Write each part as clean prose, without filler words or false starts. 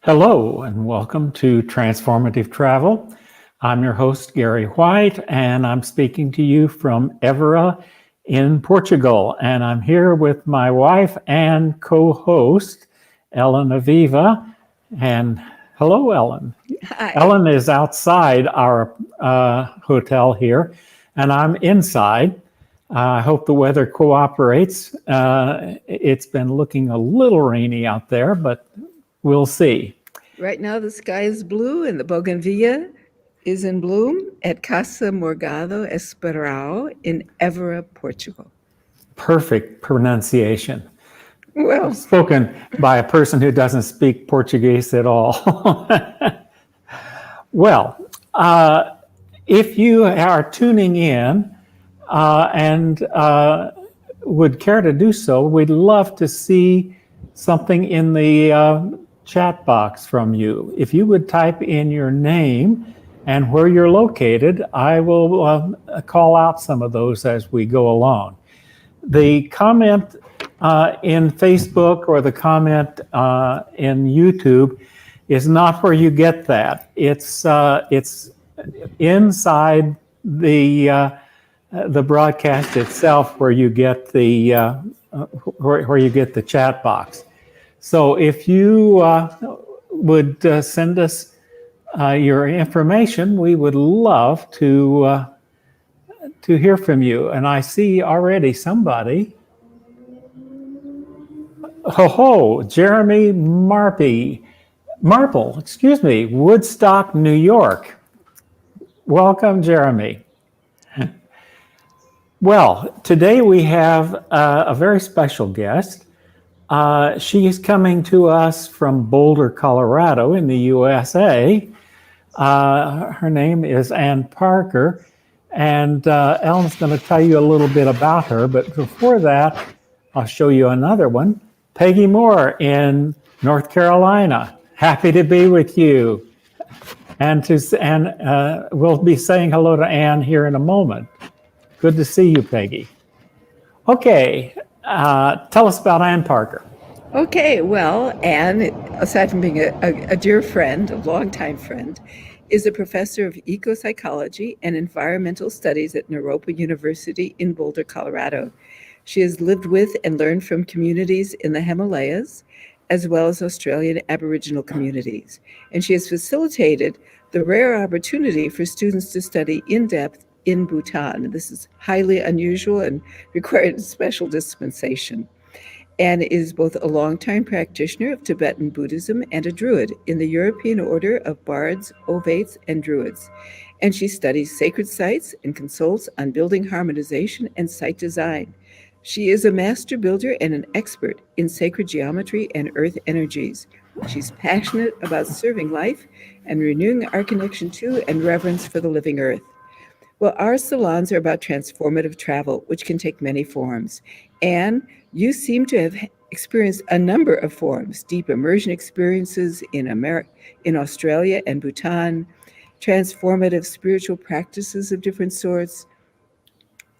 Hello and welcome to Transformative Travel. I'm your host, Gary White, and I'm speaking to you from Évora in Portugal. And I'm here with my wife and co-host, Ellen Aviva. And hello, Ellen. Hi. Ellen is outside our hotel here, and I'm inside. I hope the weather cooperates. It's been looking a little rainy out there, but we'll see. Right now the sky is blue and the bougainvillea is in bloom at Casa Morgado Esperão in Évora, Portugal. Perfect pronunciation. Well, Spoken by a person who doesn't speak Portuguese at all. Well, if you are tuning in and would care to do so, we'd love to see something in the chat box from you. If you would type in your name and where you're located, I will call out some of those as we go along. The comment in Facebook or the comment in YouTube is not where you get that. It's inside the broadcast itself where you get the where you get the chat box. So if you would send us your information, we would love to hear from you. And I see already somebody. Jeremy Marple, excuse me, Woodstock, New York. Welcome, Jeremy. Well, today we have a very special guest. She is coming to us from Boulder, Colorado in the USA. Her name is Ann Parker, and Ellen's going to tell you a little bit about her. But before that, I'll show you another one. Peggy Moore in North Carolina. Happy to be with you. And we'll be saying hello to Ann here in a moment. Good to see you, Peggy. Okay. Tell us about Ann Parker. okay, well, Ann, aside from being a dear friend, a longtime friend, is a professor of ecopsychology and environmental studies at Naropa University in Boulder, Colorado. She has lived with and learned from communities in the Himalayas, as well as Australian Aboriginal communities. And she has facilitated the rare opportunity for students to study in depth in Bhutan. This is highly unusual and required special dispensation, and is both a longtime practitioner of Tibetan Buddhism and a Druid in the European Order of Bards, Ovates and Druids. And she studies sacred sites and consults on building harmonization and site design. She is a master builder and an expert in sacred geometry and earth energies. She's passionate about serving life and renewing our connection to and reverence for the living earth. Well, our salons are about transformative travel, which can take many forms. And you seem to have experienced a number of forms: deep immersion experiences in Australia and Bhutan, transformative spiritual practices of different sorts,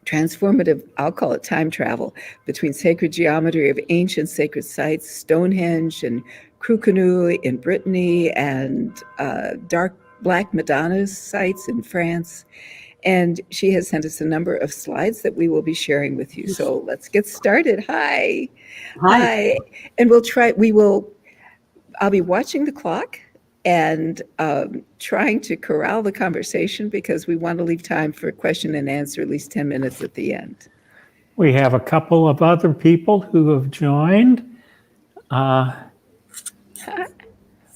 transformative, I'll call it time travel, between sacred geometry of ancient sacred sites, Stonehenge and Crucanu in Brittany, and dark Black Madonna sites in France. And she has sent us a number of slides that we will be sharing with you. So let's get started. Hi. Hi. And I'll be watching the clock and trying to corral the conversation because we want to leave time for question and answer, at least 10 minutes at the end. We have a couple of other people who have joined.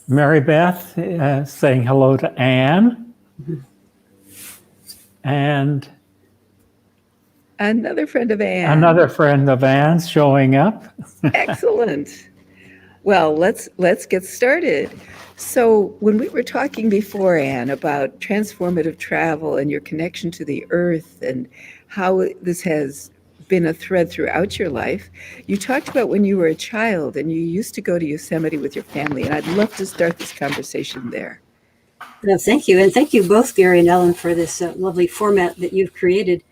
Mary Beth saying hello to Anne. And another friend of Anne. Another friend of Anne's showing up. Excellent. Well, let's get started. So when we were talking before, Anne, about transformative travel and your connection to the earth and how this has been a thread throughout your life, you talked about when you were a child and you used to go to Yosemite with your family, and I'd love to start this conversation there. Thank you. And thank you both, Gary and Ellen, for this lovely format that you've created.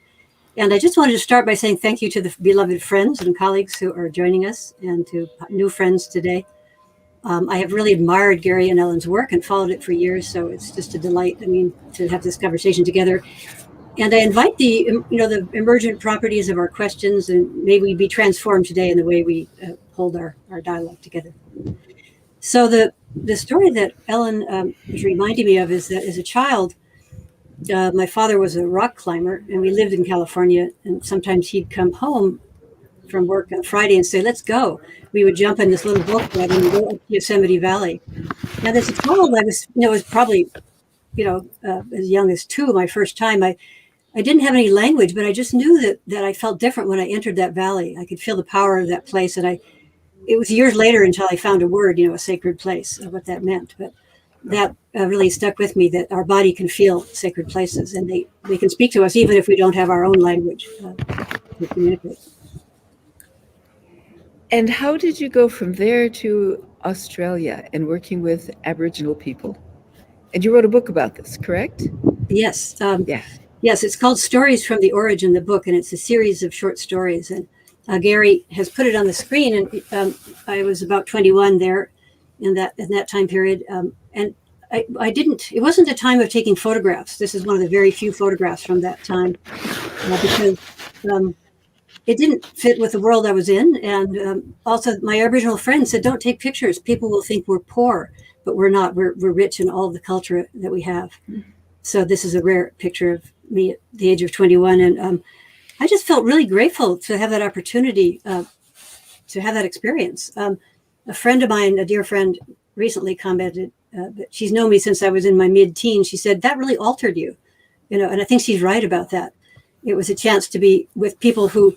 And I just wanted to start by saying thank you to the beloved friends and colleagues who are joining us and to new friends today. I have really admired Gary and Ellen's work and followed it for years, so it's just a delight, to have this conversation together. And I invite the emergent properties of our questions, and may we be transformed today in the way we hold our dialogue together. So the story that Ellen was reminding me of is that as a child, my father was a rock climber, and we lived in California, and sometimes he'd come home from work on Friday and say, let's go. We would jump in this little boat club and go up to Yosemite Valley. Now, as a child, I was probably, as young as 2, my first time. I didn't have any language, but I just knew that I felt different when I entered that valley. I could feel the power of that place. And it was years later until I found a word, a sacred place, what that meant. But that really stuck with me, that our body can feel sacred places, and they can speak to us even if we don't have our own language to communicate. And how did you go from there to Australia and working with Aboriginal people? And you wrote a book about this, correct? Yes. Yeah. Yes, it's called Stories from the Origin, the book, and it's a series of short stories. And Gary has put it on the screen, and I was about 21 there in that time period. And it wasn't a time of taking photographs. This is one of the very few photographs from that time because it didn't fit with the world I was in. And also my Aboriginal friends said, don't take pictures. People will think we're poor, but we're not. We're rich in all the culture that we have. So this is a rare picture of me at the age of 21. And I just felt really grateful to have that opportunity, to have that experience. A friend of mine, a dear friend, recently commented that she's known me since I was in my mid-teens. She said, that really altered you, and I think she's right about that. It was a chance to be with people who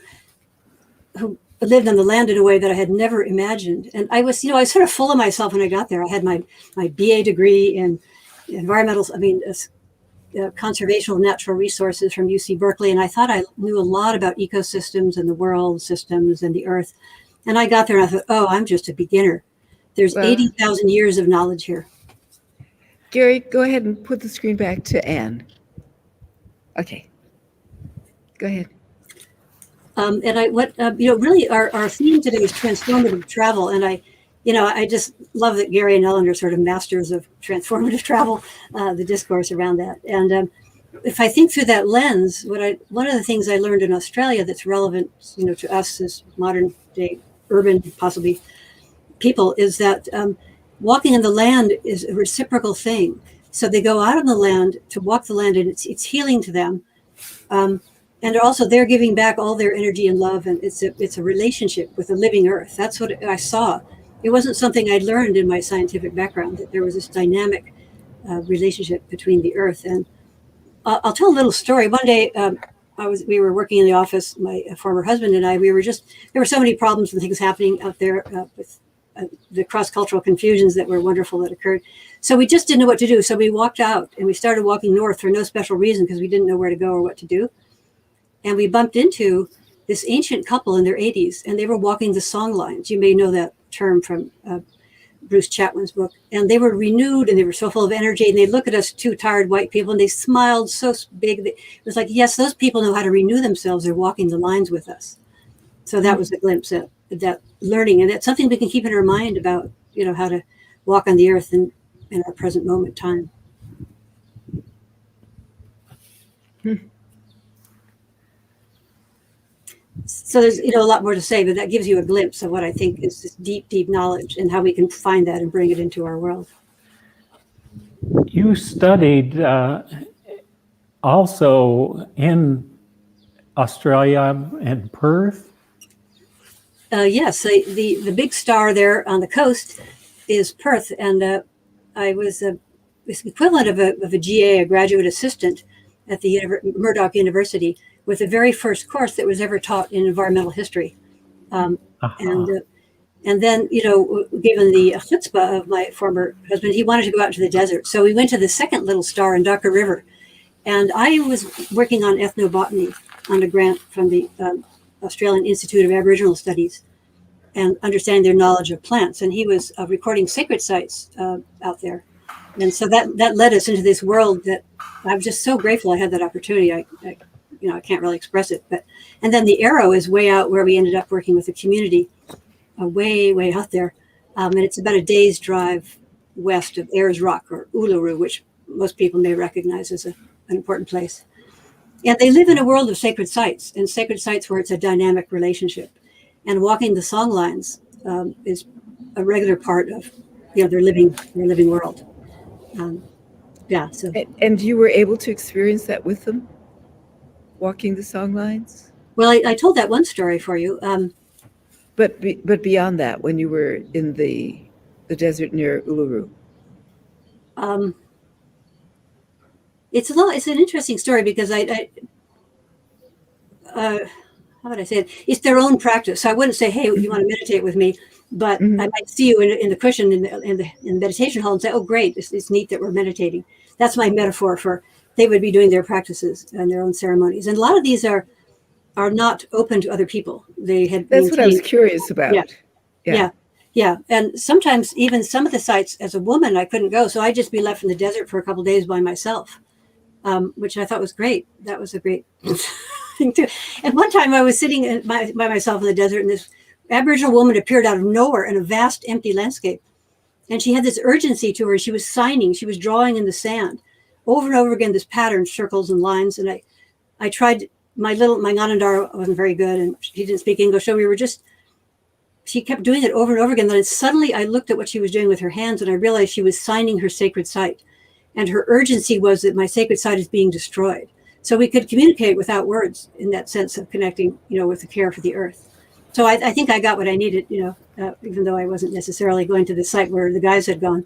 lived on the land in a way that I had never imagined. And I was sort of full of myself when I got there. I had my BA degree in conservation of natural resources from UC Berkeley. And I thought I knew a lot about ecosystems and the world systems and the earth. And I got there and I thought, oh, I'm just a beginner. There's 80,000 years of knowledge here. Gary, go ahead and put the screen back to Anne. Okay. Go ahead. Really our theme today is transformative travel. And I just love that Gary and Ellen are sort of masters of transformative travel, the discourse around that. And if I think through that lens, one of the things I learned in Australia that's relevant, to us as modern day urban, possibly people, is that walking in the land is a reciprocal thing. So they go out on the land to walk the land, and it's healing to them. And also they're giving back all their energy and love, and it's a relationship with the living earth. That's what I saw. It wasn't something I'd learned in my scientific background, that there was this dynamic relationship between the earth. And I'll tell a little story. One day we were working in the office, my former husband and I, there were so many problems and things happening out there with the cross-cultural confusions that were wonderful that occurred. So we just didn't know what to do. So we walked out and we started walking north for no special reason because we didn't know where to go or what to do. And we bumped into this ancient couple in their 80s, and they were walking the song lines. You may know that term from Bruce Chatwin's book. And they were renewed, and they were so full of energy, and they looked at us, 2 tired white people, and they smiled so big. It was like, yes, those people know how to renew themselves. They're walking the lines with us. So that was a glimpse at that learning. And that's something we can keep in our mind about, how to walk on the earth in our present moment time. So there's a lot more to say, but that gives you a glimpse of what I think is this deep, deep knowledge and how we can find that and bring it into our world. You studied also in Australia and Perth? Yes, the big star there on the coast is Perth, and I was this equivalent of a GA, a graduate assistant at the Murdoch University, with the very first course that was ever taught in environmental history. And And then, given the chutzpah of my former husband, he wanted to go out to the desert. So we went to the second little star in Dhaka River. And I was working on ethnobotany on a grant from the Australian Institute of Aboriginal Studies and understanding their knowledge of plants. And he was recording sacred sites out there. And so that led us into this world that I'm just so grateful I had that opportunity. I can't really express it. And then the Arrow is way out where we ended up working with the community, way, way out there. And it's about a day's drive west of Ayers Rock or Uluru, which most people may recognize as an important place. And they live in a world of sacred sites, and sacred sites where it's a dynamic relationship. And walking the song lines is a regular part of their living world. So. And you were able to experience that with them, walking the song lines? Well, I told that one story for you. But beyond that, when you were in the desert near Uluru? It's an interesting story because how would I say it? It's their own practice. So I wouldn't say, hey, you want to meditate with me? But I might see you in the cushion in the meditation hall and say, oh, great, it's neat that we're meditating. That's my metaphor for they would be doing their practices and their own ceremonies. And a lot of these are not open to other people. That's what I was curious about. Yeah. And sometimes even some of the sites as a woman, I couldn't go. So I'd just be left in the desert for a couple of days by myself, which I thought was great. That was a great thing too. And one time I was sitting by myself in the desert and this Aboriginal woman appeared out of nowhere in a vast empty landscape. And she had this urgency to her. She was signing, she was drawing in the sand over and over again, this pattern, circles and lines. And I tried, my Nganandara wasn't very good and she didn't speak English. So she kept doing it over and over again. Then suddenly I looked at what she was doing with her hands and I realized she was signing her sacred site. And her urgency was that my sacred site is being destroyed. So we could communicate without words in that sense of connecting, with the care for the earth. So I think I got what I needed, even though I wasn't necessarily going to the site where the guys had gone.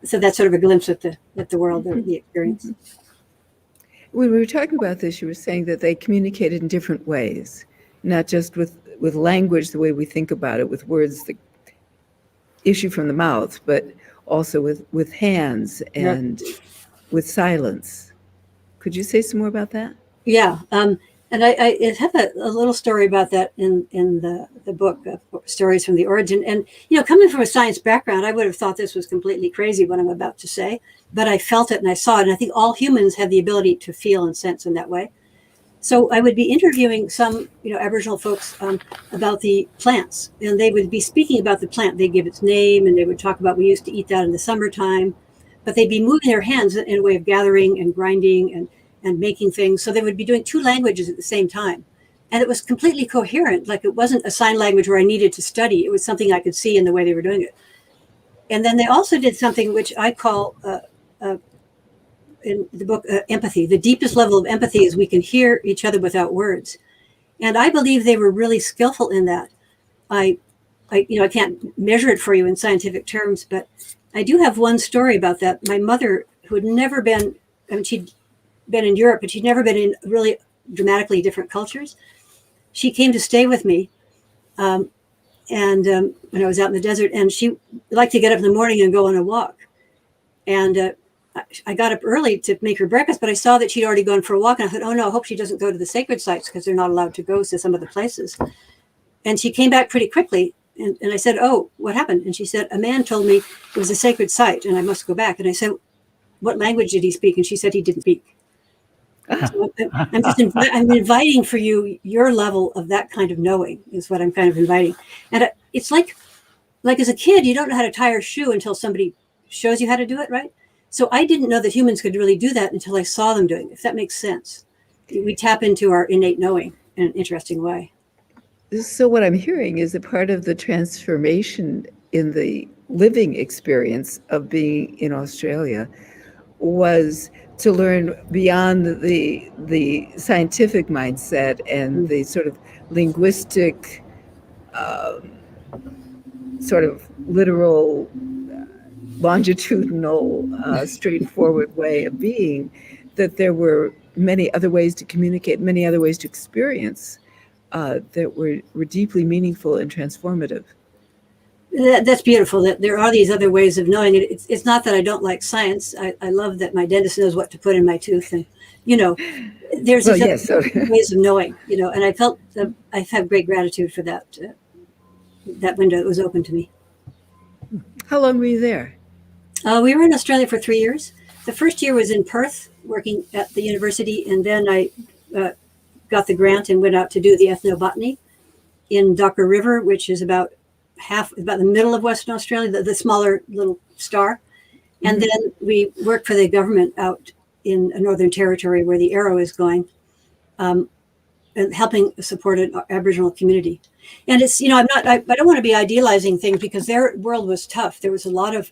So that's sort of a glimpse at the world, the experience. When we were talking about this, you were saying that they communicated in different ways, not just with language, the way we think about it, with words that issue from the mouth, but also with hands and with silence. Could you say some more about that? Yeah. And I have a little story about that in the book, Stories from the Origin. And, coming from a science background, I would have thought this was completely crazy what I'm about to say, but I felt it and I saw it. And I think all humans have the ability to feel and sense in that way. So I would be interviewing some, Aboriginal folks about the plants, and they would be speaking about the plant. They'd give its name and they would talk about, we used to eat that in the summertime, but they'd be moving their hands in a way of gathering and grinding and making things. So they would be doing two languages at the same time. And it was completely coherent. Like it wasn't a sign language where I needed to study. It was something I could see in the way they were doing it. And then they also did something which I call in the book, empathy. The deepest level of empathy is we can hear each other without words. And I believe they were really skillful in that. I can't measure it for you in scientific terms, but I do have one story about that. My mother, who had never been, she'd been in Europe, but she'd never been in really dramatically different cultures. She came to stay with me and when I was out in the desert, and she liked to get up in the morning and go on a walk. And I got up early to make her breakfast, but I saw that she'd already gone for a walk. And I thought, oh no, I hope she doesn't go to the sacred sites because they're not allowed to go to some of the places. And she came back pretty quickly. And I said, oh, what happened? And she said, a man told me it was a sacred site and I must go back. And I said, what language did he speak? And she said he didn't speak. So I'm inviting for you, your level of that kind of knowing is what I'm kind of inviting. And it's like as a kid, you don't know how to tie your shoe until somebody shows you how to do it, right? So I didn't know that humans could really do that until I saw them doing it, if that makes sense. We tap into our innate knowing in an interesting way. So what I'm hearing is a part of the transformation in the living experience of being in Australia was to learn beyond the scientific mindset and the sort of linguistic, sort of literal, longitudinal, straightforward way of being, that there were many other ways to communicate, many other ways to experience that were deeply meaningful and transformative. That's beautiful, that there are these other ways of knowing it. It's not that I don't like science. I love that my dentist knows what to put in my tooth, and there's these other ways of knowing, and I felt I've had great gratitude for that window that was open to me. How long were you there? We were in Australia for 3 years. The first year was in Perth, working at the university, and then I got the grant and went out to do the ethnobotany in Docker River, which is about the middle of Western Australia, the smaller little star. And then we worked for the government out in a Northern Territory where the arrow is going, and helping support an Aboriginal community. And it's, I don't want to be idealizing things, because their world was tough. There was a lot of,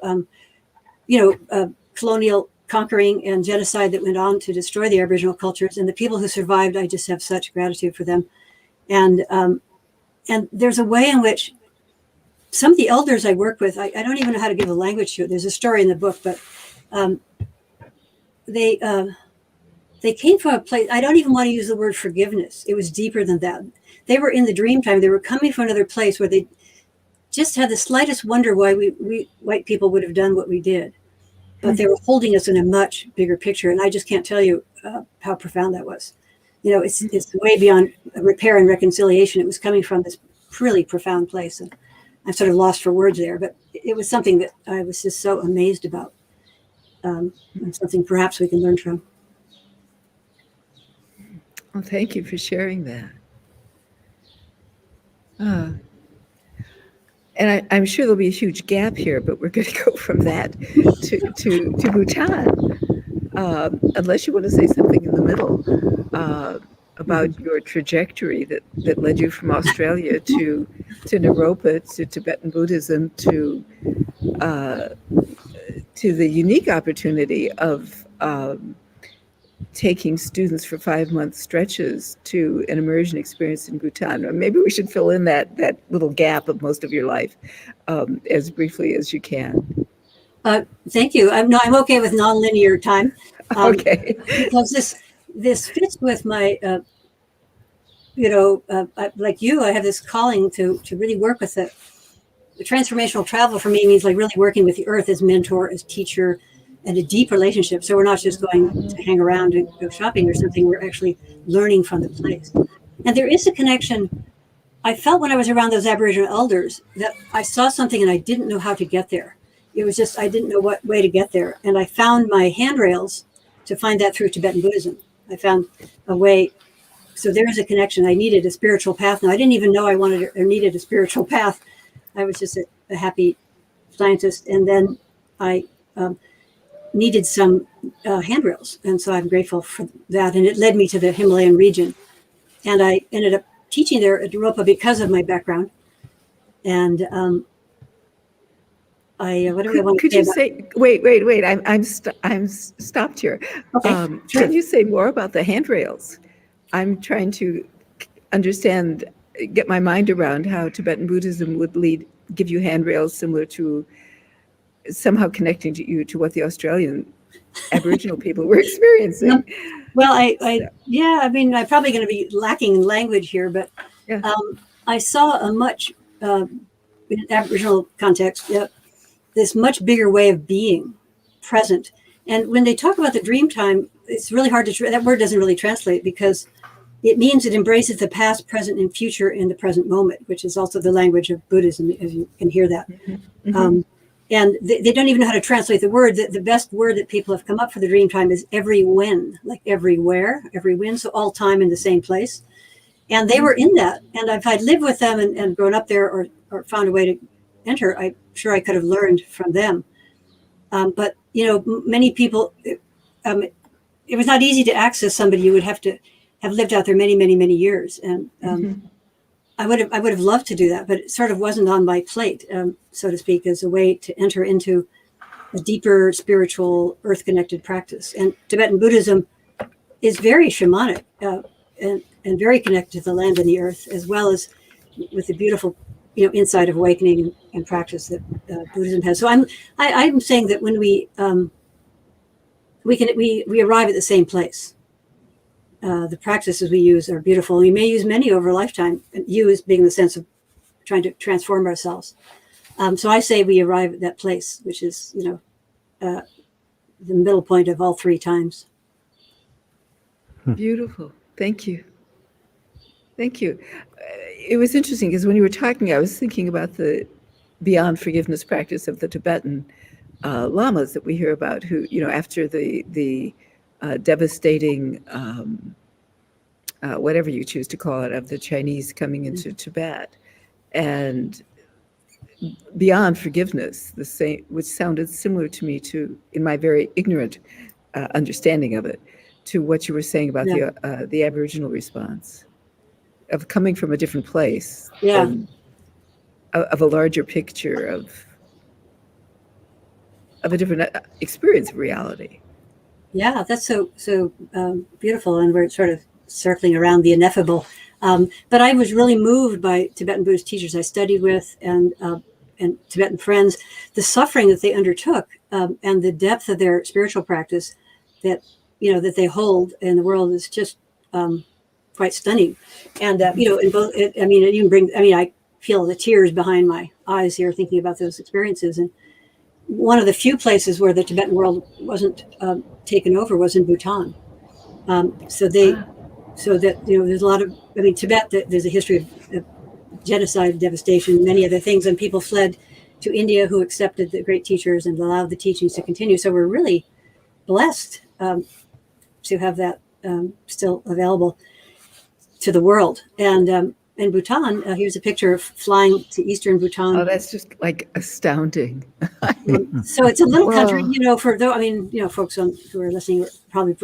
colonial conquering and genocide that went on to destroy the Aboriginal cultures. And the people who survived, I just have such gratitude for them. And there's a way in which some of the elders I work with, I don't even know how to give a language to it. There's a story in the book, but they came from a place, I don't even want to use the word forgiveness. It was deeper than that. They were in the dream time. They were coming from another place where they just had the slightest wonder why we white people would have done what we did. But they were holding us in a much bigger picture. And I just can't tell you how profound that was. It's way beyond repair and reconciliation. It was coming from this really profound place. And I'm sort of lost for words there, but it was something that I was just so amazed about. And something perhaps we can learn from. Well, thank you for sharing that. And I'm sure there'll be a huge gap here, but we're going to go from that to Bhutan, unless you want to say something in the middle about your trajectory that led you from Australia to Naropa, to Tibetan Buddhism, to the unique opportunity of taking students for 5-month stretches to an immersion experience in Bhutan. Or maybe we should fill in that little gap of most of your life as briefly as you can. Thank you. I'm okay with nonlinear time. Okay. Because this fits with my, like you, I have this calling to really work with the transformational travel. For me means like really working with the earth as mentor, as teacher, and a deep relationship. So we're not just going to hang around and go shopping or something. We're actually learning from the place. And there is a connection. I felt when I was around those Aboriginal elders that I saw something and I didn't know how to get there. It was just, I didn't know what way to get there. And I found my handrails to find that through Tibetan Buddhism. I found a way. So there is a connection. I needed a spiritual path. Now, I didn't even know I wanted or needed a spiritual path. I was just a happy scientist. And then I needed some handrails. And so I'm grateful for that. And it led me to the Himalayan region. And I ended up teaching there at Naropa because of my background. And what do I want to say? Wait, I'm stopped here. Okay, sure. Can you say more about the handrails? I'm trying to understand, get my mind around how Tibetan Buddhism would give you handrails similar to somehow connecting you to what the Australian Aboriginal people were experiencing. Well, I'm probably going to be lacking in language here, but yeah. I saw a much, in Aboriginal context, this much bigger way of being present. And when they talk about the dream time, it's really hard to, that word doesn't really translate because it means it embraces the past, present, and future in the present moment, which is also the language of Buddhism, as you can hear that. Mm-hmm. And they don't even know how to translate the word. The best word that people have come up for the dream time is every when, like everywhere, every when, so all time in the same place. And they were in that. And if I'd lived with them and grown up there or found a way to enter, I'm sure I could have learned from them. But, many people, it was not easy to access somebody. You would have to have lived out there many, many, many years. And I would have loved to do that, but it sort of wasn't on my plate, so to speak, as a way to enter into a deeper spiritual earth-connected practice. And Tibetan Buddhism is very shamanic and very connected to the land and the earth, as well as with the beautiful, insight of awakening and practice that Buddhism has. So I'm saying that when we arrive at the same place. the practices we use are beautiful. We may use many over a lifetime, use being the sense of trying to transform ourselves. So I say we arrive at that place, which is, the middle point of all three times. Beautiful. Thank you. Thank you. It was interesting because when you were talking, I was thinking about the beyond forgiveness practice of the Tibetan lamas that we hear about, who, after the devastating, whatever you choose to call it, of the Chinese coming into Tibet, and beyond forgiveness, the same, which sounded similar to me in my very ignorant understanding of it, to what you were saying about the Aboriginal response of coming from a different place, of a larger picture of a different experience of reality. Yeah, that's so beautiful, and we're sort of circling around the ineffable. But I was really moved by Tibetan Buddhist teachers I studied with, and Tibetan friends, the suffering that they undertook, and the depth of their spiritual practice that they hold in the world is just quite stunning. And in both, it even brings. I feel the tears behind my eyes here thinking about those experiences. And one of the few places where the Tibetan world wasn't taken over was in Bhutan. So that there's a lot of, Tibet, there's a history of genocide, devastation, many other things, and people fled to India who accepted the great teachers and allowed the teachings to continue. So we're really blessed to have that still available to the world. And in Bhutan, here's a picture of flying to Eastern Bhutan. Oh, that's just like astounding. So it's a little country, folks who are listening are probably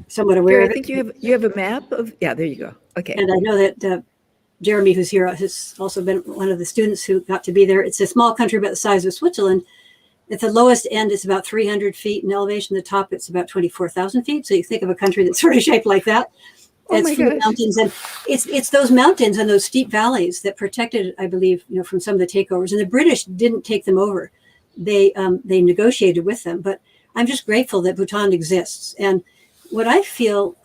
somewhat aware of it. I think you have a map of, there you go. Okay. And I know that Jeremy, who's here, has also been one of the students who got to be there. It's a small country about the size of Switzerland. At the lowest end, it's about 300 feet in elevation. The top, it's about 24,000 feet. So you think of a country that's sort of shaped like that. It's full of mountains, and it's those mountains and those steep valleys that protected it, I believe, from some of the takeovers. And the British didn't take them over; they negotiated with them. But I'm just grateful that Bhutan exists. And what I feel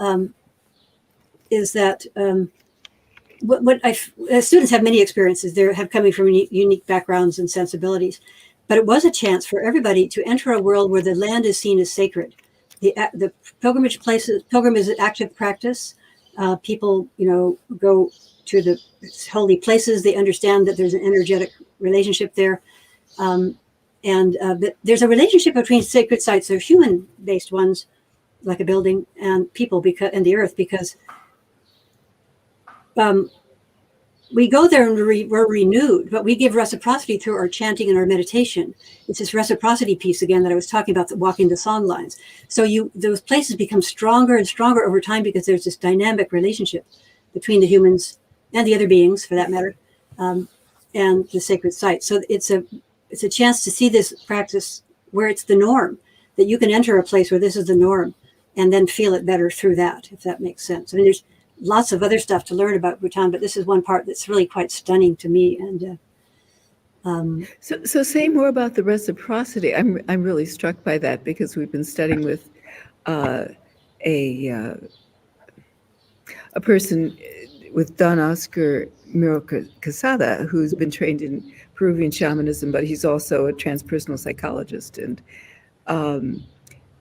is that students have many experiences. They have coming from unique backgrounds and sensibilities, but it was a chance for everybody to enter a world where the land is seen as sacred. The pilgrim is an active practice. People, go to the holy places. They understand that there's an energetic relationship there. But there's a relationship between sacred sites. They're human-based ones, like a building, and people, and the earth, because we go there and we're renewed, but we give reciprocity through our chanting and our meditation. It's this reciprocity piece again that I was talking about, walking the song lines. So those places become stronger and stronger over time because there's this dynamic relationship between the humans and the other beings, for that matter, and the sacred site. So it's a chance to see this practice where it's the norm, that you can enter a place where this is the norm and then feel it better through that, if that makes sense. There's lots of other stuff to learn about Bhutan, but this is one part that's really quite stunning to me. And so say more about the reciprocity. I'm really struck by that because we've been studying with a person with Don Oscar Miro Casada, who's been trained in Peruvian shamanism, but he's also a transpersonal psychologist, and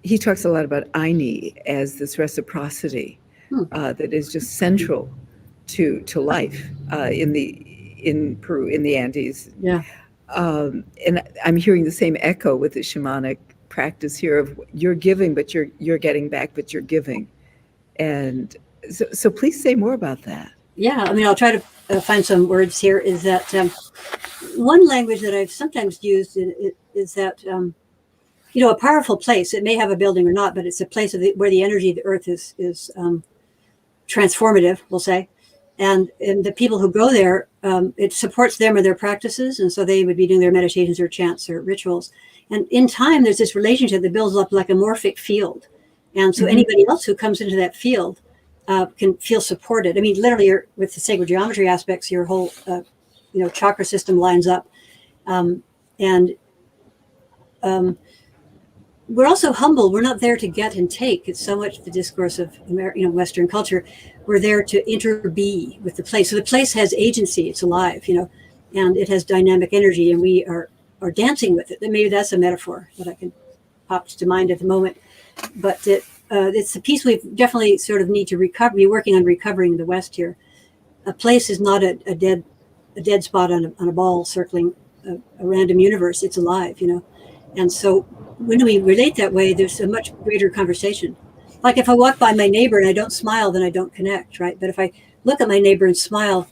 he talks a lot about Aini as this reciprocity. That is just central to life in Peru, in the Andes. Yeah. And I'm hearing the same echo with the shamanic practice here of you're giving, but you're getting back, but you're giving. And so please say more about that. Yeah, I'll try to find some words here. Is that one language that I've sometimes used is that a powerful place. It may have a building or not, but it's a place where the energy of the earth is transformative, we'll say, and the people who go there, it supports them or their practices, and so they would be doing their meditations or chants or rituals. And in time, there's this relationship that builds up like a morphic field, and so anybody else who comes into that field can feel supported. Literally, with the sacred geometry aspects, your whole chakra system lines up, and we're also humble. We're not there to get and take. It's so much the discourse of Western culture. We're there to interbe with the place. So the place has agency. It's alive, and it has dynamic energy, and we are dancing with it. And maybe that's a metaphor that I can pop to mind at the moment. But it's a piece we definitely sort of need to be working on recovering in the West here. A place is not a dead spot on a ball circling a random universe. It's alive, And so when we relate that way, there's a much greater conversation. Like if I walk by my neighbor and I don't smile, then I don't connect, right? But if I look at my neighbor and smile,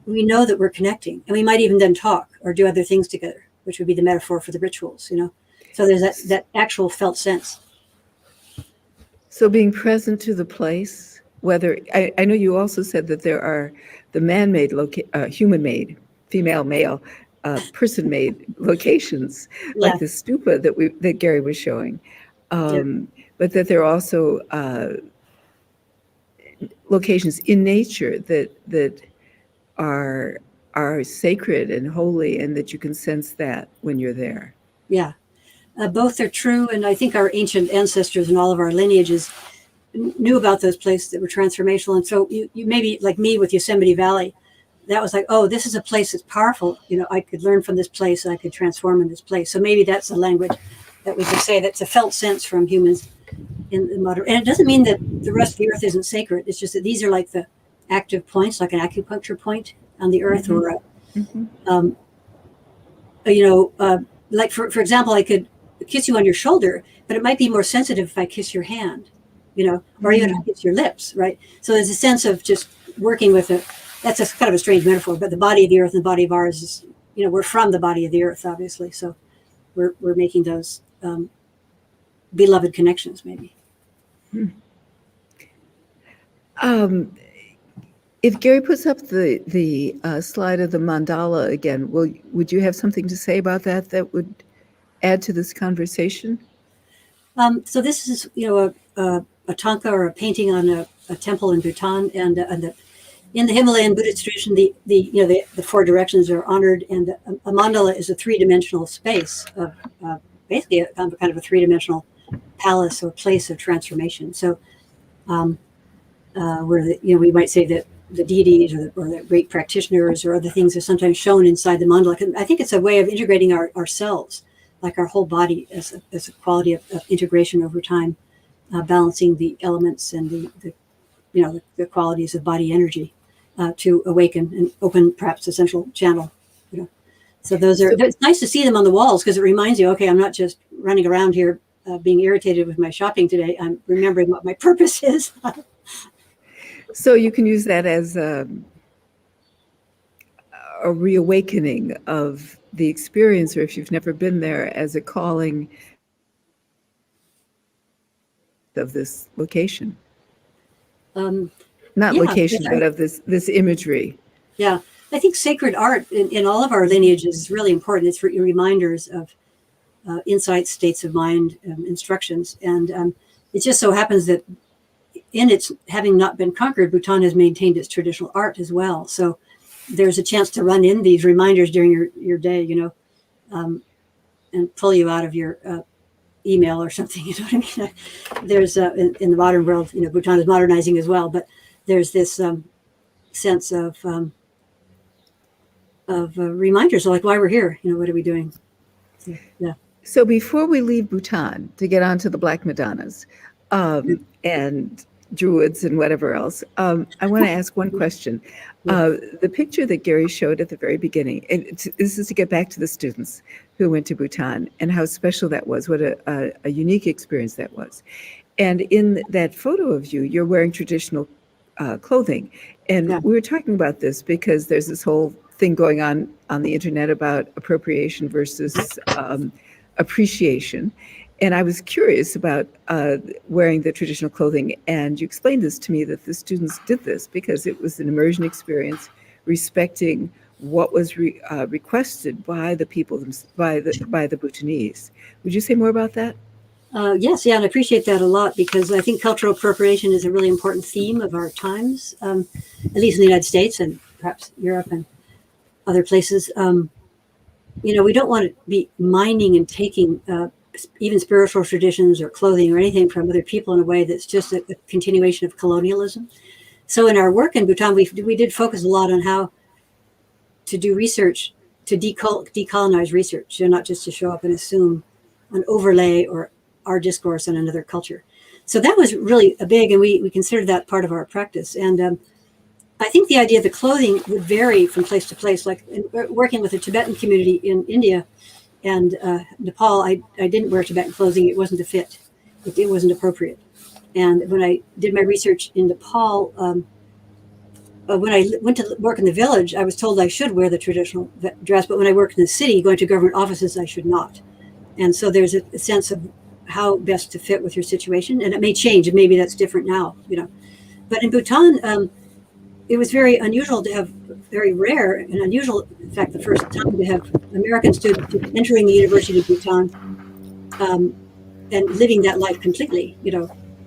we know that we're connecting. And we might even then talk or do other things together, which would be the metaphor for the rituals, So there's that actual felt sense. So being present to the place, whether, I know you also said that there are the man-made, human-made, female, male, person-made locations, like the stupa that Gary was showing, but that there are also locations in nature that are sacred and holy, and that you can sense that when you're there. Yeah, both are true, and I think our ancient ancestors and all of our lineages knew about those places that were transformational. And so you maybe like me with Yosemite Valley, that was like, oh, this is a place that's powerful. I could learn from this place and I could transform in this place. So maybe that's a language that we could say that's a felt sense from humans in the modern. And it doesn't mean that the rest of the earth isn't sacred. It's just that these are like the active points, like an acupuncture point on the earth, or like for example, I could kiss you on your shoulder, but it might be more sensitive if I kiss your hand, or even if I kiss your lips, right? So there's a sense of just working with it. That's a kind of a strange metaphor, but the body of the earth and the body of ours is, we're from the body of the earth, obviously. So we're making those beloved connections, maybe. If Gary puts up the slide of the mandala again, would you have something to say about that would add to this conversation? So this is, a tanka, or a painting on a temple in Bhutan, and in the Himalayan Buddhist tradition, the four directions are honored, and a mandala is a three-dimensional space of basically a kind of a three-dimensional palace or place of transformation. So, where we might say that the deities or the great practitioners or other things are sometimes shown inside the mandala. And I think it's a way of integrating ourselves, like our whole body, as a quality of integration over time, balancing the elements and the qualities of body energy to awaken and open perhaps a central channel. So it's nice to see them on the walls, because it reminds you, okay, I'm not just running around here being irritated with my shopping today. I'm remembering what my purpose is. So you can use that as a reawakening of the experience, or if you've never been there, as a calling of this location. Not location, but of this imagery. Yeah, I think sacred art in all of our lineages is really important. It's reminders of insights, states of mind, instructions. And it just so happens that in its having not been conquered, Bhutan has maintained its traditional art as well. So there's a chance to run in these reminders during your day, and pull you out of your email or something. You know what I mean? There's in the modern world, Bhutan is modernizing as well, but there's this sense of reminders, like why we're here. What are we doing? So, yeah. So before we leave Bhutan to get onto the Black Madonnas and Druids and whatever else, I want to ask one question. The picture that Gary showed at the very beginning, this is to get back to the students who went to Bhutan and how special that was, what a unique experience that was. And in that photo of you, you're wearing traditional clothing. And we were talking about this because there's this whole thing going on the internet about appropriation versus appreciation. And I was curious about wearing the traditional clothing. And you explained this to me, that the students did this because it was an immersion experience, respecting what was requested by the people, by the Bhutanese. Would you say more about that? Yes, and I appreciate that a lot, because I think cultural appropriation is a really important theme of our times, at least in the United States and perhaps Europe and other places. We don't want to be mining and taking even spiritual traditions or clothing or anything from other people in a way that's just a continuation of colonialism. So in our work in Bhutan, we did focus a lot on how to do research, to decolonize research, not just to show up and assume an overlay or our discourse on another culture. So that was really a big, and we considered that part of our practice. And I think the idea of the clothing would vary from place to place. Like working with a Tibetan community in India and Nepal, I didn't wear Tibetan clothing. It wasn't a fit. It wasn't appropriate. And when I did my research in Nepal, when I went to work in the village, I was told I should wear the traditional dress. But when I worked in the city, going to government offices, I should not. And so there's a sense of how best to fit with your situation. And it may change, and maybe that's different now, But in Bhutan, it was very unusual to have, very rare and unusual, in fact, the first time to have American students entering the University of Bhutan and living that life completely,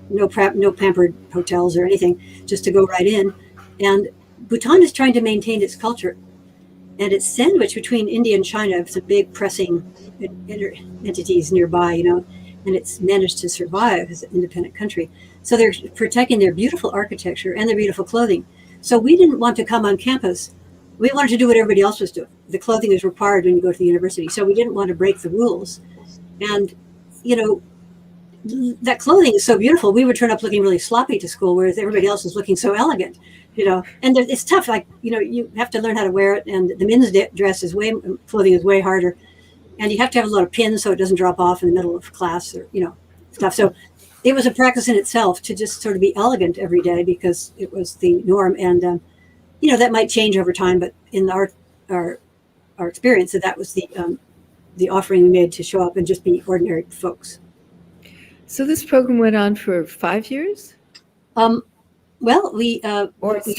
no pampered hotels or anything, just to go right in. And Bhutan is trying to maintain its culture. And it's sandwiched between India and China, some big pressing entities nearby, and it's managed to survive as an independent country. So they're protecting their beautiful architecture and their beautiful clothing. So we didn't want to come on campus. We wanted to do what everybody else was doing. The clothing is required when you go to the university. So we didn't want to break the rules. And, that clothing is so beautiful. We would turn up looking really sloppy to school, whereas everybody else is looking so elegant, and it's tough. Like, you have to learn how to wear it. And the men's clothing is way harder. And you have to have a lot of pins so it doesn't drop off in the middle of class or, stuff. So it was a practice in itself to just sort of be elegant every day because it was the norm. And, that might change over time, but in our experience, that was the offering we made to show up and just be ordinary folks. So this program went on for 5 years? Well, we had a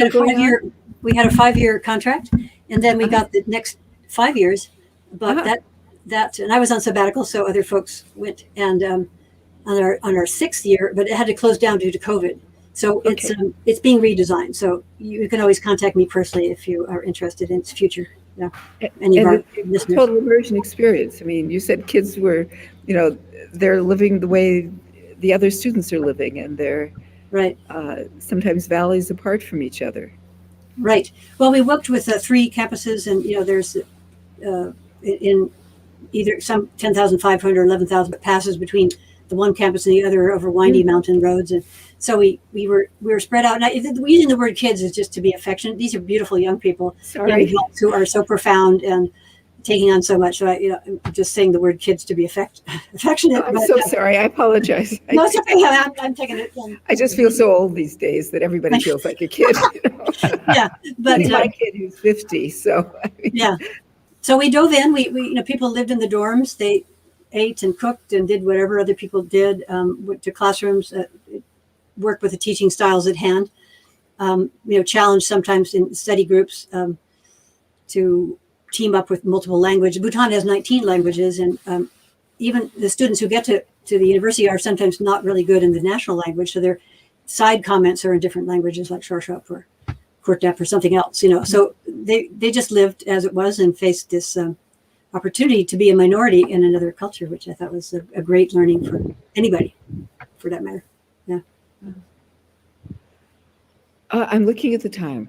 5-year contract, and then we got the next 5 years. But and I was on sabbatical, so other folks went. And on our 6th year, but it had to close down due to COVID. So it's being redesigned. So you can always contact me personally if you are interested in its future. Yeah, and the total immersion experience. I mean, you said kids were, they're living the way the other students are living, and they're right. Sometimes valleys apart from each other. Right. Well, we worked with 3 campuses, and there's in either some 10,500 or 11,000 passes between the one campus and the other over windy mountain roads, and so we were spread out. Now, using the word kids is just to be affectionate. These are beautiful young people, young adults who are so profound and taking on so much. So I'm just saying the word kids to be affectionate. I'm so sorry. I apologize. No, it's okay. I'm taking it. I just feel so old these days that everybody feels like a kid. Yeah, but my kid who's 50. So yeah. So we dove in. We people lived in the dorms. They ate and cooked and did whatever other people did. Went to classrooms, worked with the teaching styles at hand. Challenged sometimes in study groups to team up with multiple languages. Bhutan has 19 languages, and even the students who get to the university are sometimes not really good in the national language. So their side comments are in different languages, like Shorshap or Kurtep or something else. So they just lived as it was and faced this opportunity to be a minority in another culture, which I thought was a great learning for anybody, for that matter. Yeah. I'm looking at the time.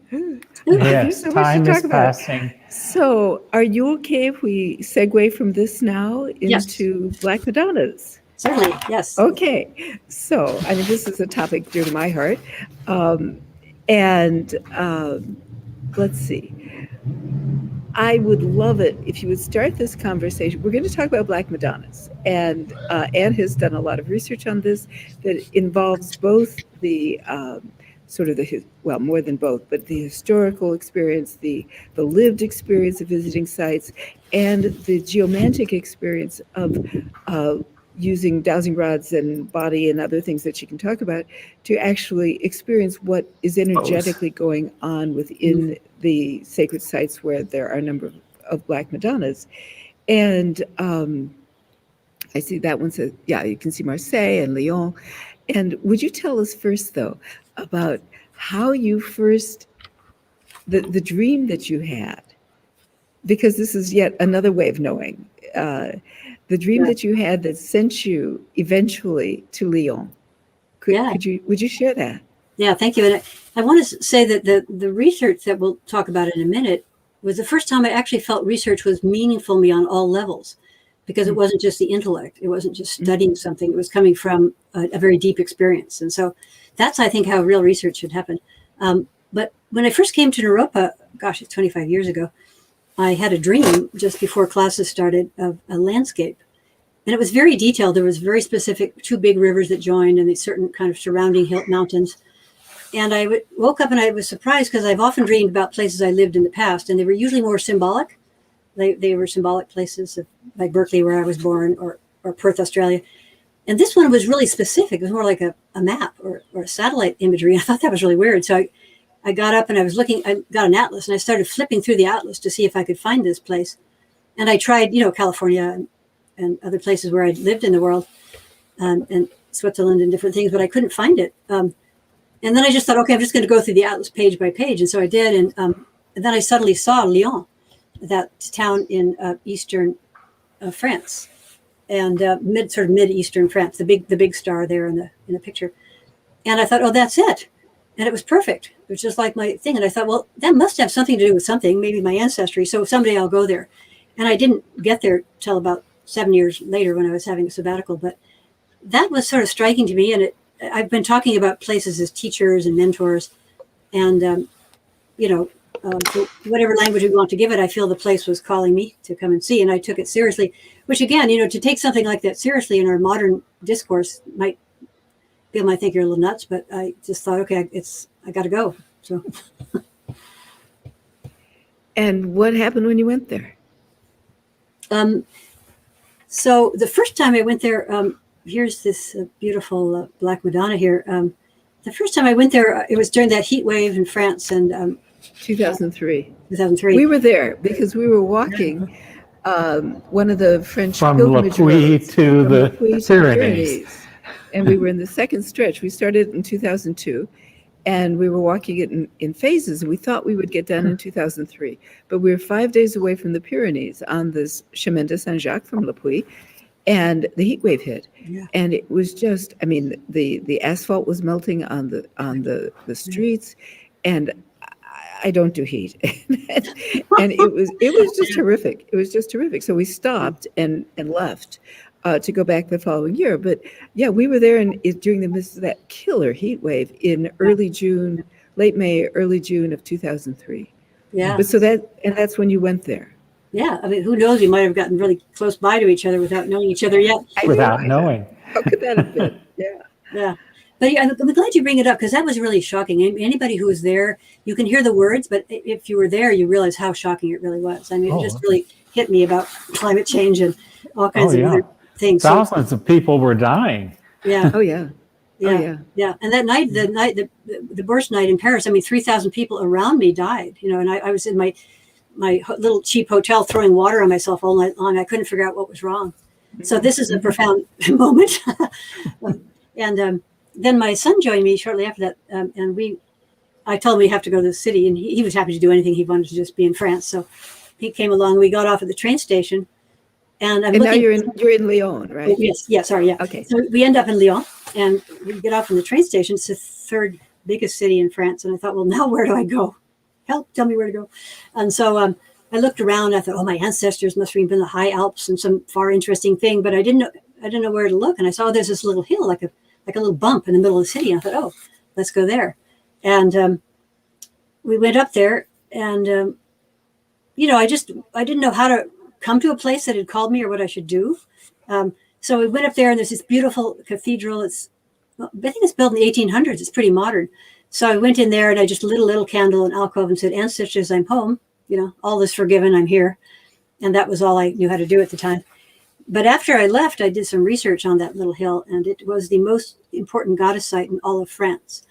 Yes, time is passing. So, are you okay if we segue from this now into Black Madonnas? Certainly, yes. Okay. So, I mean, this is a topic dear to my heart. Let's see. I would love it if you would start this conversation. We're going to talk about Black Madonnas, and Anne has done a lot of research on this that involves both the more than both, but the historical experience, the lived experience of visiting sites, and the geomantic experience of using dowsing rods and body and other things that she can talk about to actually experience what is energetically going on within the sacred sites where there are a number of Black Madonnas. And I see that one says, you can see Marseille and Lyon. And would you tell us first, though, about how you first, the dream that you had, because this is yet another way of knowing, the dream Yeah. that you had that sent you eventually to Lyon. Would you share that? Yeah, thank you. And I want to say that the research that we'll talk about in a minute was the first time I actually felt research was meaningful to me on all levels, because it wasn't just the intellect. It wasn't just studying something. It was coming from a very deep experience. And so that's, I think, how real research should happen. But when I first came to Naropa, gosh, it's 25 years ago, I had a dream just before classes started of a landscape. And it was very detailed. There was very specific 2 big rivers that joined and these certain kind of surrounding mountains. And I woke up and I was surprised, because I've often dreamed about places I lived in the past, and they were usually more symbolic. They were symbolic places, like Berkeley, where I was born, or Perth, Australia. And this one was really specific. It was more like a map or a satellite imagery. I thought that was really weird. So I got up and I was looking, I got an atlas and I started flipping through the atlas to see if I could find this place. And I tried, California and other places where I'd lived in the world, and Switzerland and different things, but I couldn't find it. And then I just thought, okay, I'm just going to go through the atlas page by page. And so I did. And then I suddenly saw Lyon, that town in eastern France, and mid-eastern France, the big star there in the picture. And I thought, oh, that's it. And it was perfect. It was just like my thing. And I thought, well, that must have something to do with something, maybe my ancestry. So someday I'll go there. And I didn't get there till about 7 years later when I was having a sabbatical. But that was sort of striking to me. And I've been talking about places as teachers and mentors. And, so whatever language we want to give it, I feel the place was calling me to come and see. And I took it seriously, which again, to take something like that seriously in our modern discourse people might think you're a little nuts, but I just thought, okay, I got to go. So. And what happened when you went there? So the first time I went there, here's this beautiful Black Madonna here. The first time I went there, it was during that heat wave in France, and 2003. 2003. We were there because we were walking one of the French from pilgrimage Lepuy roads to from the Lepuy to Pyrenees. And we were in the second stretch. We started in 2002, and we were walking it in phases. We thought we would get done in 2003, but we were 5 days away from the Pyrenees on this Chemin de Saint-Jacques from Lepuy, and the heat wave hit. Yeah. And it was just, the asphalt was melting on the streets, and I don't do heat. And it was just terrific. It was just terrific. So we stopped and left to go back the following year. But yeah, we were there during the midst of that killer heat wave in late May, early June of 2003. Yeah. But that's when you went there. Yeah. Who knows? We might have gotten really close by to each other without knowing each other yet. Without knowing. How could that have been? Yeah. Yeah. But I'm glad you bring it up, because that was really shocking. Anybody who was there, you can hear the words, but if you were there, you realize how shocking it really was. It just really hit me about climate change and all kinds of other things. Thousands of people were dying. Yeah. Oh, yeah. Yeah. And that night, the burst night in Paris, 3,000 people around me died, and I was in my little cheap hotel throwing water on myself all night long. I couldn't figure out what was wrong. So this is a profound moment. And then my son joined me shortly after that. And I told him we have to go to the city, and he was happy to do anything. He wanted to just be in France. So he came along. We got off at the train station. And now you're in Lyon, right? Oh, yes. Yeah. Sorry. Yeah. Okay. So we end up in Lyon, and we get off from the train station. It's the third biggest city in France. And I thought, well, now where do I go? Help, tell me where to go. And so I looked around. I thought, oh, my ancestors must have been in the high Alps and some far interesting thing, but I didn't know where to look. And I saw there's this little hill, like a little bump in the middle of the city. And I thought, oh, let's go there. And we went up there, and I didn't know how to come to a place that had called me or what I should do. So we went up there, and there's this beautiful cathedral. I think it's built in the 1800s. It's pretty modern. So I went in there, and I just lit a little candle in alcove and said, "Ancestors, I'm home. All is forgiven. I'm here." And that was all I knew how to do at the time. But after I left, I did some research on that little hill, and it was the most important goddess site in all of France,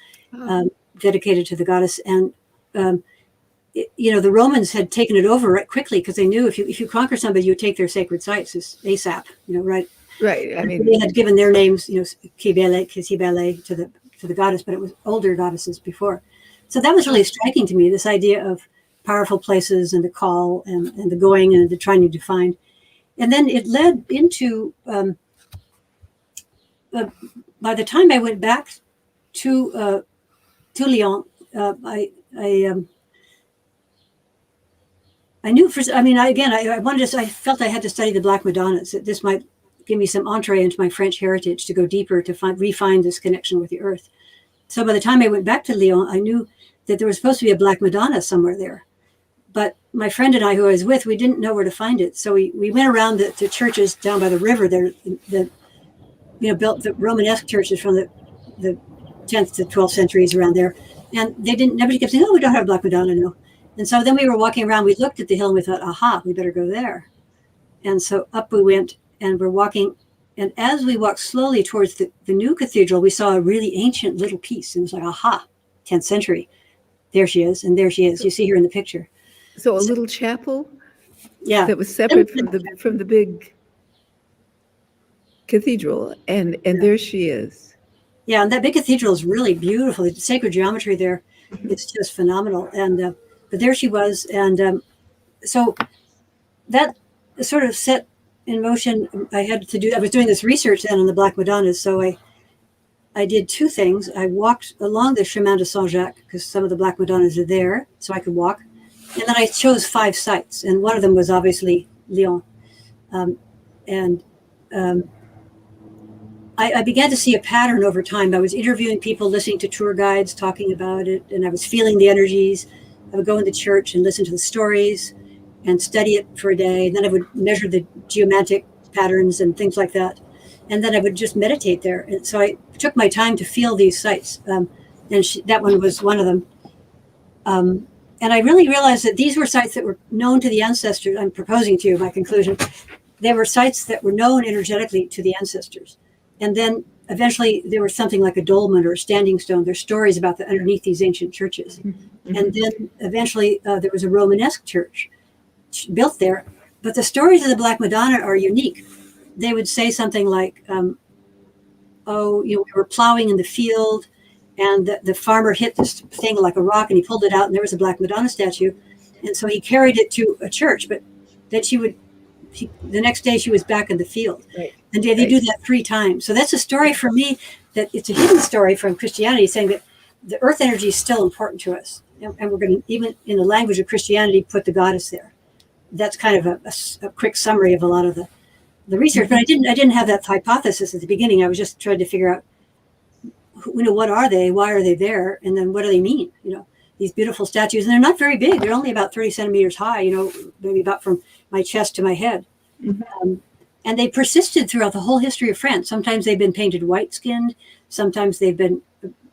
dedicated to the goddess. And the Romans had taken it over right quickly, because they knew if you conquer somebody, you would take their sacred sites ASAP. Right. Right. They had given their names, Kibele, to the goddess, but it was older goddesses before. So that was really striking to me, this idea of powerful places and the call and the going and the trying to find. And then it led into, by the time I went back to Lyon, I knew I felt I had to study the Black Madonnas, that this might give me some entree into my French heritage to go deeper, to refine this connection with the earth. So by the time I went back to Lyon, I knew that there was supposed to be a Black Madonna somewhere there. But my friend and I, who I was with, we didn't know where to find it. So we went around the churches down by the river there, built the Romanesque churches from the 10th to 12th centuries around there. And nobody kept saying, oh, we don't have a Black Madonna, no. And so then we were walking around, we looked at the hill and we thought, aha, we better go there. And so up we went and we're walking. And as we walked slowly towards the new cathedral, we saw a really ancient little piece. And it was like, aha, 10th century. There she is. And there she is. You see her in the picture. So a little chapel, yeah, that was separate from the big cathedral, and there she is. Yeah, and that big cathedral is really beautiful. The sacred geometry there, it's just phenomenal. And but there she was, and so that sort of set in motion. I was doing this research then on the Black Madonnas, so I did two things. I walked along the Chemin de Saint-Jacques because some of the Black Madonnas are there, so I could walk. And then I chose 5 sites, and one of them was obviously Lyon. I began to see a pattern over time. I was interviewing people, listening to tour guides talking about it, and I was feeling the energies. I would go into church and listen to the stories and study it for a day. And then I would measure the geomantic patterns and things like that. And then I would just meditate there. And so I took my time to feel these sites. That one was one of them. And I really realized that these were sites that were known to the ancestors. I'm proposing to you my conclusion. They were sites that were known energetically to the ancestors. And then eventually there was something like a dolmen or a standing stone. There's stories about underneath these ancient churches. Mm-hmm. And then eventually there was a Romanesque church built there. But the stories of the Black Madonna are unique. They would say something like, we were plowing in the field, and the farmer hit this thing like a rock, and he pulled it out, and there was a Black Madonna statue. And so he carried it to a church, but that the next day she was back in the field. Right. And they do that 3 times. So that's a story for me, that it's a hidden story from Christianity, saying that the earth energy is still important to us. And we're going to, even in the language of Christianity, put the goddess there. That's kind of a quick summary of a lot of the research. But I didn't have that hypothesis at the beginning. I was just trying to figure out, what are they? Why are they there? And then what do they mean? These beautiful statues, and they're not very big. They're only about 30 centimeters high, maybe about from my chest to my head. Mm-hmm. And they persisted throughout the whole history of France. Sometimes they've been painted white-skinned. Sometimes they've been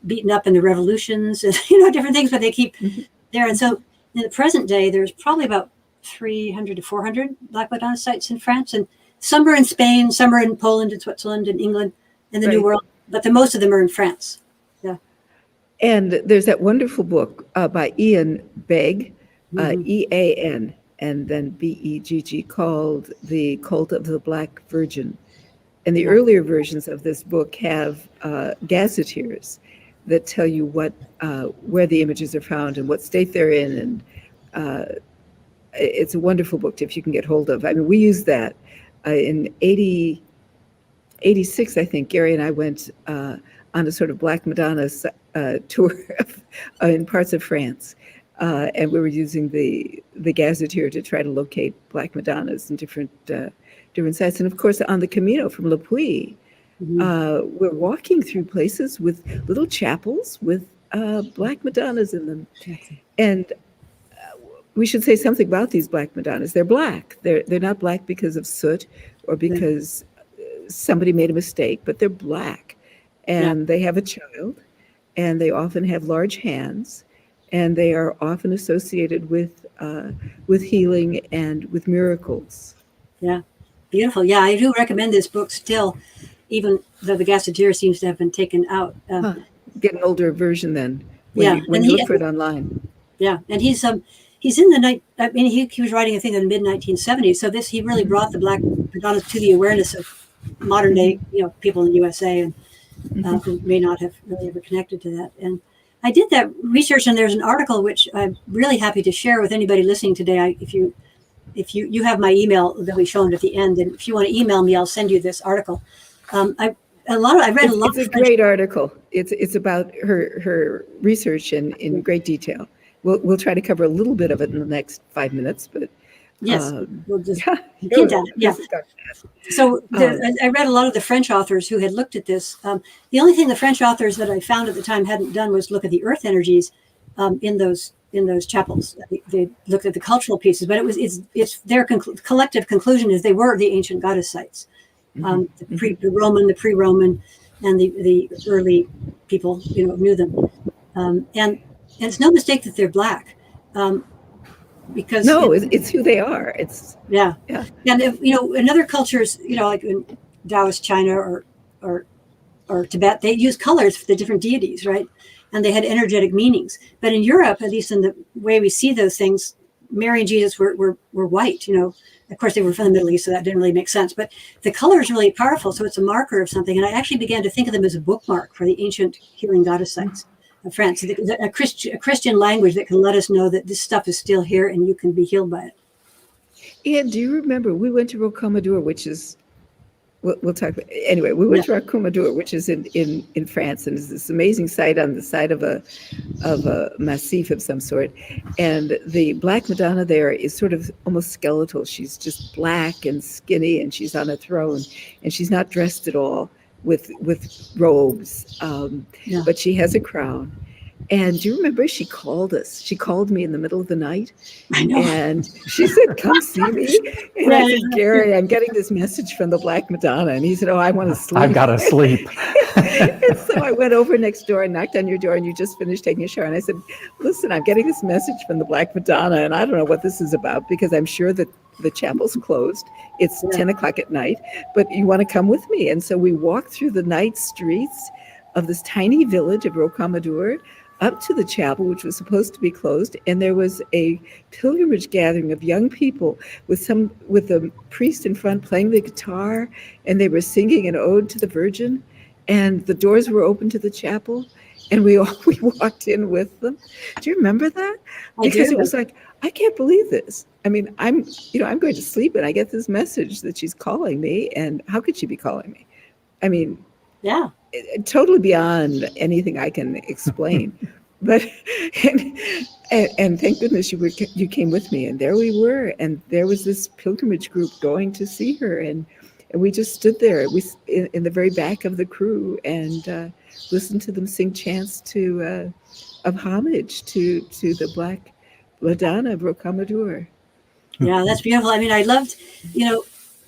beaten up in the revolutions, and, different things, but they keep there. And so in the present day, there's probably about 300 to 400 Black Madonna sites in France. And some are in Spain, some are in Poland and Switzerland and England and the New World. But most of them are in France. Yeah. And there's that wonderful book by Ian Begg, E-A-N, and then B-E-G-G, called The Cult of the Black Virgin. And the earlier versions of this book have gazetteers that tell you where the images are found and what state they're in. And it's a wonderful book if you can get hold of. I mean, we used that in 86, I think. Gary and I went on a sort of Black Madonna tour in parts of France. And we were using the gazetteer to try to locate Black Madonnas in different sites. And of course, on the Camino from Le Puy, we're walking through places with little chapels with Black Madonnas in them. And we should say something about these Black Madonnas. They're black. They're not black because of soot or because somebody made a mistake, but they're black. And they have a child, and they often have large hands, and they are often associated with healing and with miracles. Yeah, beautiful. Yeah, I do recommend this book still, even though the gazetteer seems to have been taken out. Get an older version then when you look for it online. Yeah, and he's in the night. I mean, he was writing, I think, in the mid 1970s. So he really brought the Black Madonnas to the awareness of modern day, people in the USA and who may not have really ever connected to that. And I did that research, and there's an article which I'm really happy to share with anybody listening today. If if you have my email that we shown at the end, and if you want to email me, I'll send you this article. I read a lot. It's a great article. It's about her research in great detail. We'll try to cover a little bit of it in the next 5 minutes, but yes, we'll just hint at it. Yeah. So I read a lot of the French authors who had looked at this. The only thing the French authors that I found at the time hadn't done was look at the earth energies in those chapels. They looked at the cultural pieces, but it's their collective conclusion is they were the ancient goddess sites. The pre-Roman, and the early people, knew them, and it's no mistake that they're Black, because it's who they are. It's yeah. And if, in other cultures, like in Taoist China or Tibet, they use colors for the different deities, right? And they had energetic meanings. But in Europe, at least in the way we see those things, Mary and Jesus were white. Of course, they were from the Middle East, so that didn't really make sense. But the color is really powerful, so it's a marker of something. And I actually began to think of them as a bookmark for the ancient healing goddess sites of France, a Christian language that can let us know that this stuff is still here and you can be healed by it. And do you remember we went to Rocamadour, which is, we'll talk about, anyway, we went to Rocamadour, which is in France, and it's this amazing site on the side of a massif of some sort. And the Black Madonna there is sort of almost skeletal. She's just black and skinny, and she's on a throne, and she's not dressed at all with robes, but she has a crown. And do you remember she called us? She called me in the middle of the night. I know. And she said, "Come see me." And I said, "Gary, I'm getting this message from the Black Madonna." And he said, "Oh, I want to sleep. I've got to sleep." And so I went over next door and knocked on your door, and you just finished taking a shower. And I said, "Listen, I'm getting this message from the Black Madonna, and I don't know what this is about, because I'm sure that the chapel's closed. It's 10 o'clock at night, but you want to come with me?" And so we walked through the night streets of this tiny village of Rocamadour up to the chapel, which was supposed to be closed, and there was a pilgrimage gathering of young people with a priest in front playing the guitar, and they were singing an ode to the Virgin, and the doors were open to the chapel, and we walked in with them. Do you remember that? Because it was like, I can't believe this. I mean, I'm going to sleep, and I get this message that she's calling me, and how could she be calling me? I mean, yeah. Totally beyond anything I can explain. But and thank goodness you came with me, and there we were, and there was this pilgrimage group going to see her, and we just stood there in the very back of the crew and listened to them sing chants of homage to the Black Madonna of Rocamadour. Yeah, that's beautiful. I mean, I loved,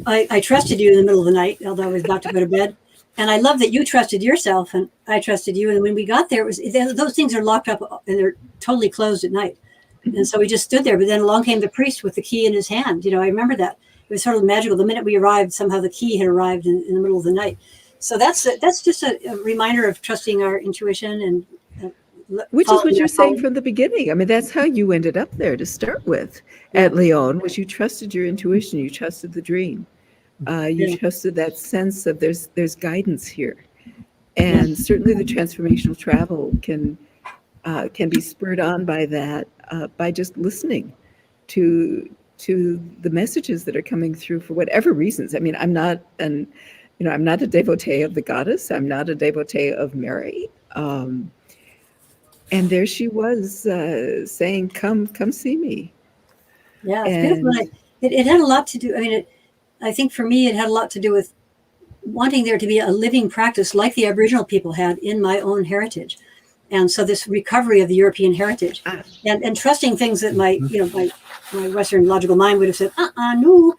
I trusted you in the middle of the night, although I was about to go to bed. And I love that you trusted yourself and I trusted you. And when we got there, those things are locked up and they're totally closed at night. And so we just stood there. But then along came the priest with the key in his hand. I remember that. It was sort of magical. The minute we arrived, somehow the key had arrived in the middle of the night. So that's just a reminder of trusting our intuition and which is what you're saying from the beginning. I mean, that's how you ended up there to start with at Lyon, was you trusted your intuition, you trusted the dream. You trusted that sense of there's guidance here, and certainly the transformational travel can be spurred on by that, by just listening to the messages that are coming through for whatever reasons. I mean, I'm not a devotee of the goddess. I'm not a devotee of Mary. And there she was saying, "Come see me." Yeah, it's beautiful. It had a lot to do. I mean, I think for me, it had a lot to do with wanting there to be a living practice like the Aboriginal people had in my own heritage. And so this recovery of the European heritage and trusting things that my Western logical mind would have said, no,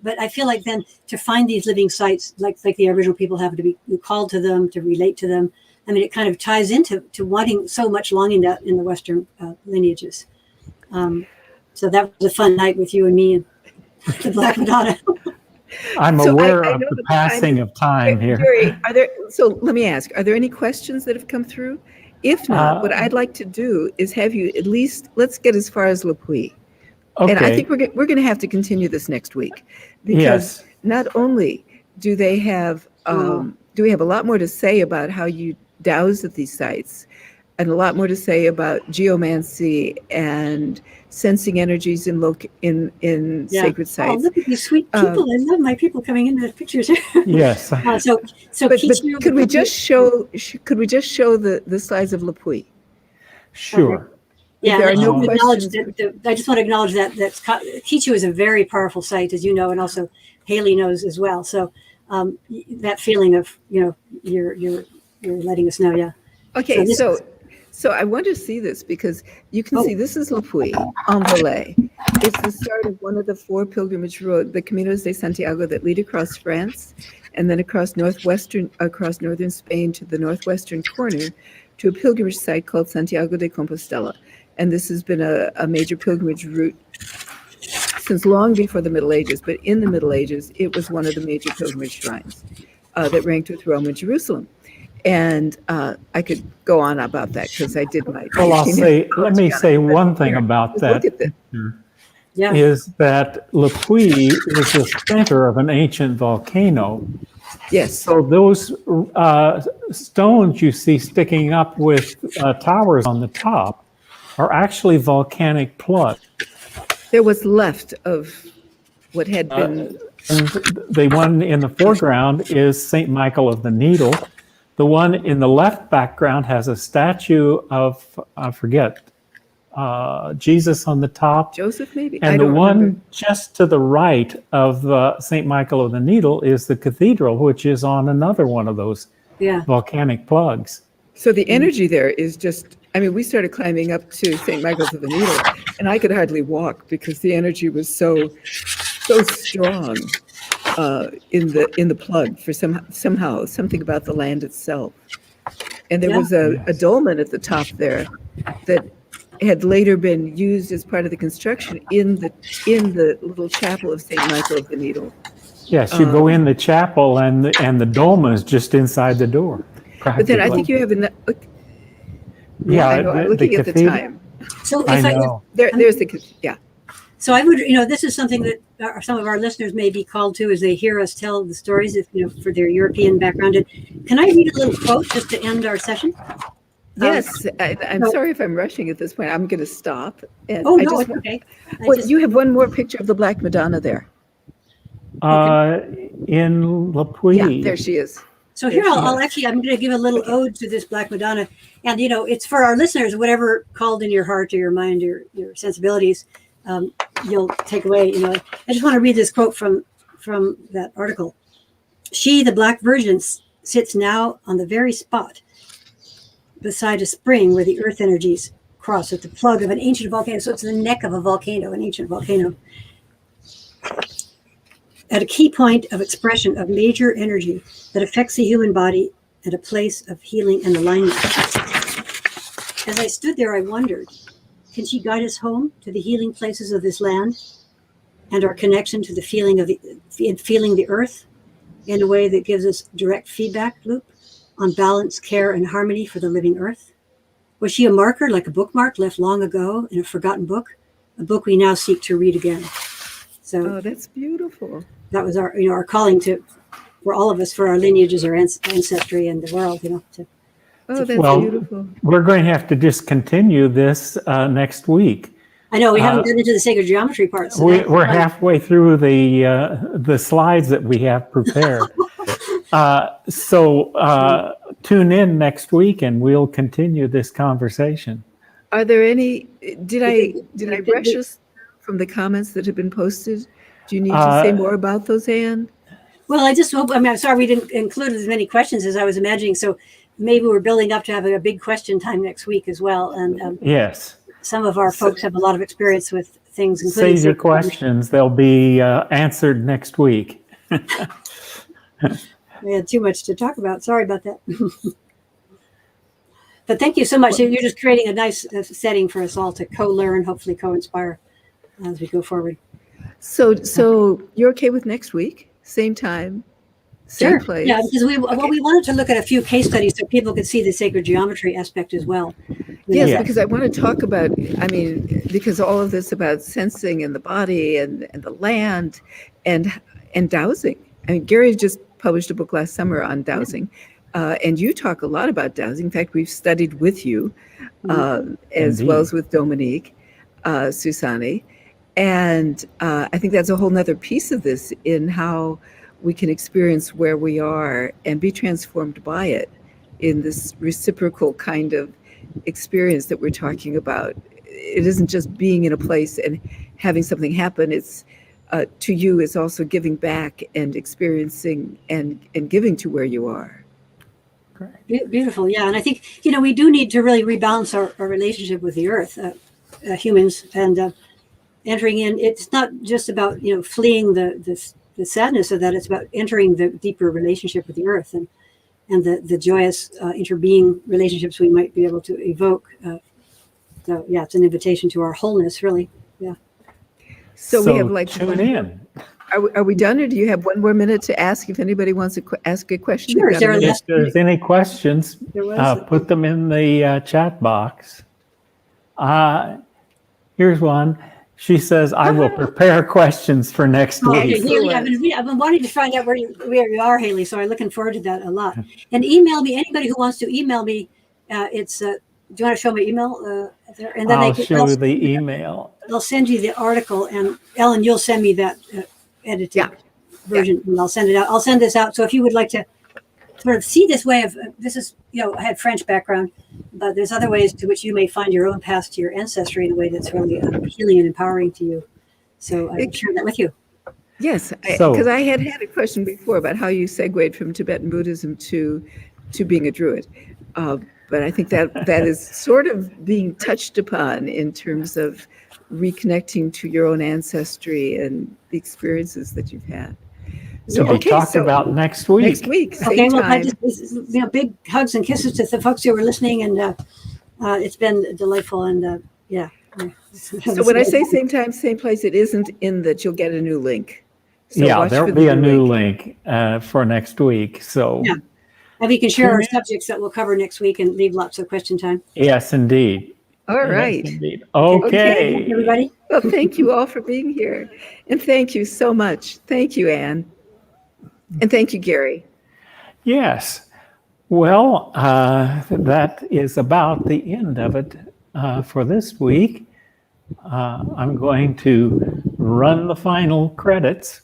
but I feel like then to find these living sites like the Aboriginal people have, to be called to them, to relate to them. I mean, it kind of ties into wanting so much longing that in the Western lineages. So that was a fun night with you and me and the Black Madonna. I'm aware of the passing of time here. Jerry, so let me ask, are there any questions that have come through? If not, what I'd like to do is have you at least, let's get as far as Le Puy. Okay. And I think we're going to have to continue this next week, because not only do they have, do we have a lot more to say about how you douse at these sites, and a lot more to say about geomancy and sensing energies in sacred Oh, sites. look at these sweet people. I love my people coming into the pictures here. Yes. So But Kichu, could we just show the slides of Lapui? Sure. Yeah, There are no acknowledge questions. I just want to acknowledge that Kichu is a very powerful site, as you know, and also Haley knows as well. So that feeling of, you're letting us know, yeah. Okay, so I want to see this because you can see this is Lapui en Velay. It's the start of one of the 4 pilgrimage roads, the Caminos de Santiago, that lead across France and then across northern Spain to the northwestern corner to a pilgrimage site called Santiago de Compostela. And this has been a major pilgrimage route since long before the Middle Ages, but in the Middle Ages, it was one of the major pilgrimage shrines that ranked with Rome and Jerusalem. And I could go on about that because I did my. Well, let me say one thing about that. Look at this. Yeah. Is that Lapui is the center of an ancient volcano. Yes. So those stones you see sticking up with towers on the top are actually volcanic plugs. There was left of what had been. And the one in the foreground is St. Michael of the Needle. The one in the left background has a statue of, I forget, Jesus on the top. Joseph, maybe? And the one just to the right of St. Michael of the Needle is the cathedral, which is on another one of those volcanic plugs. So the energy there is just, we started climbing up to St. Michael's of the Needle, and I could hardly walk because the energy was so strong in the plug for somehow something about the land itself. And there was a dolmen at the top there that had later been used as part of the construction in the little chapel of St. Michael of the Needle. Yes, you go in the chapel and the dolmen is just inside the door. But then I think you have I'm looking at the time. So I know. There's So I would, this is something that some of our listeners may be called to as they hear us tell the stories, for their European background. And can I read a little quote just to end our session? Yes, I'm sorry if I'm rushing at this point. I'm going to stop. And it's okay. You have one more picture of the Black Madonna there. In Lapui. Yeah, there she is. So here I'm going to give a little ode to this Black Madonna. And, it's for our listeners, whatever called in your heart or your mind or your sensibilities, you'll take away. I just want to read this quote from that article. She, the Black Virgin, sits now on the very spot beside a spring where the earth energies cross at the plug of an ancient volcano. So it's the neck of a volcano, an ancient volcano. At a key point of expression of major energy that affects the human body at a place of healing and alignment. As I stood there, I wondered, can she guide us home to the healing places of this land and our connection to the feeling of feeling the earth in a way that gives us direct feedback loop on balance, care, and harmony for the living earth? Was she a marker, like a bookmark left long ago in a forgotten book, a book we now seek to read again? So that's beautiful. That was our calling for all of us, for our lineages, our ancestry, and the world. That's beautiful. We're going to have to discontinue this next week. I know we haven't gotten into the sacred geometry part. So we're halfway through the slides that we have prepared. So tune in next week, and we'll continue this conversation. Are there any? Did I brush us from the comments that have been posted? Do you need to say more about those, Anne? Well, I just hope. I'm sorry we didn't include as many questions as I was imagining. So maybe we're building up to having a big question time next week as well. And yes, some of our folks have a lot of experience with things. Including save your questions; they'll be answered next week. We had too much to talk about. Sorry about that. But thank you so much. You're just creating a nice setting for us all to co-learn, hopefully co-inspire as we go forward. So you're okay with next week, same time, same place? Yeah, because we wanted to look at a few case studies so people could see the sacred geometry aspect as well. Yes, because I want to talk about, because all of this about sensing in the body and the land and dowsing. Gary just published a book last summer on dowsing. and you talk a lot about dowsing. In fact, we've studied with you, as Indeed. well as with Dominique, Susani. And I think that's a whole nother piece of this in how we can experience where we are and be transformed by it in this reciprocal kind of experience that we're talking about. It isn't just being in a place and having something happen. It's to you, it's also giving back and experiencing and giving to where you are. Beautiful, yeah. And I think, we do need to really rebalance our relationship with the earth, humans, and entering in. It's not just about, fleeing the sadness of that. It's about entering the deeper relationship with the earth and the joyous interbeing relationships we might be able to evoke. So, yeah, it's an invitation to our wholeness, really. Yeah. So we have like tune in. Are we done, or do you have one more minute to ask if anybody wants to ask a question? Sure. Sarah, If there's any questions, put them in the chat box. Here's one. She says, "I will prepare questions for next Okay, week." Haley, I've been wanting to find out where you are, Haley. So I'm looking forward to that a lot. And email me, anybody who wants to email me. It's do you want to show my email there? And then I'll show you the email. They'll send you the article, and Ellen, you'll send me that edited version, and I'll send it out. I'll send this out. So if you would like to sort of see this way of this is, I had French background, but there's other ways to which you may find your own path to your ancestry in a way that's really healing and empowering to you. So I will share that with you. Yes, because I had a question before about how you segued from Tibetan Buddhism to being a Druid. But I think that is sort of being touched upon in terms of reconnecting to your own ancestry and the experiences that you've had. So be talked about next week. Next week, same Okay, well, time. big hugs and kisses to the folks who were listening, and it's been delightful, and yeah. So when I say same time, same place, it isn't in that you'll get a new link. So Yeah, there'll be a new link for next week. So yeah. And we can share our subjects that we'll cover next week and leave lots of question time. yes, indeed. All right. Yes, indeed. Okay. Everybody. Well, thank you all for being here. And thank you so much. Thank you, Anne. And thank you, Gary. Yes. Well, that is about the end of it for this week. I'm going to run the final credits.